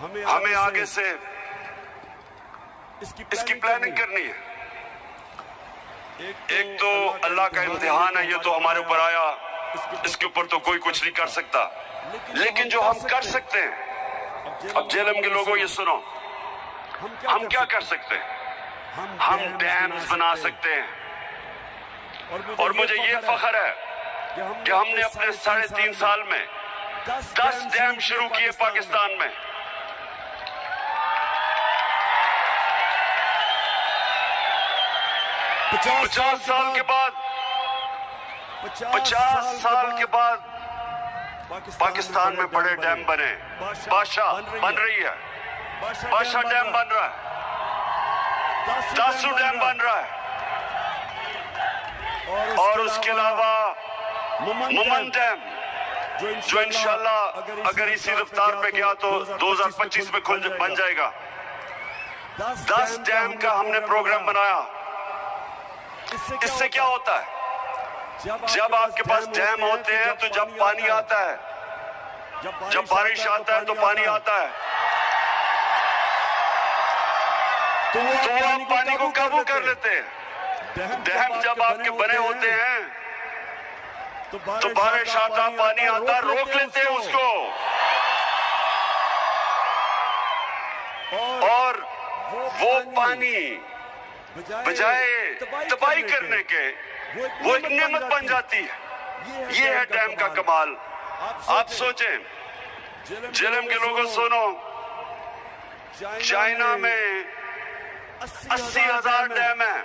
ہمیں آگے سے اس کی پلاننگ کرنی ہے. ایک تو اللہ کا امتحان ہے، یہ تو ہمارے اوپر آیا، اس کے اوپر تو کوئی کچھ نہیں کر سکتا. لیکن جو ہم کر سکتے ہیں، اب جیلم کے لوگوں یہ سنو، ہم کیا کر سکتے ہیں؟ ہم ڈیمز بنا سکتے ہیں. اور مجھے یہ فخر ہے کہ ہم نے اپنے 3.5 سال میں 10 ڈیم شروع کیے پاکستان میں. پچاس سال کے بعد پاکستان میں بڑے ڈیم بنے. بادشاہ بن رہی ہے، بادشاہ ڈیم بن رہا ہے، داسو ڈیم بن رہا ہے، اور اس کے علاوہ مومن ڈیم جو انشاءاللہ اگر اسی رفتار پہ گیا تو 2025 میں بن جائے گا. 10 ڈیم کا ہم نے پروگرام بنایا. اس سے کیا ہوتا ہے؟ جب آپ کے پاس ڈیم ہوتے ہیں تو جب پانی آتا ہے، جب بارش آتا ہے تو پانی آتا ہے، تو آپ پانی کو قابو کر لیتے ہیں. ڈیم جب آپ کے بنے ہوتے ہیں تو بارش آتا، پانی آتا، روک لیتے ہیں اس کو. اور وہ پانی بجائے تباہی کرنے کے وہ ایک نعمت بن جاتی ہے. یہ ہے ڈیم کا کمال. آپ سوچیں، جیلم کے لوگوں سنو، چائنا میں 80,000 ڈیم ہیں.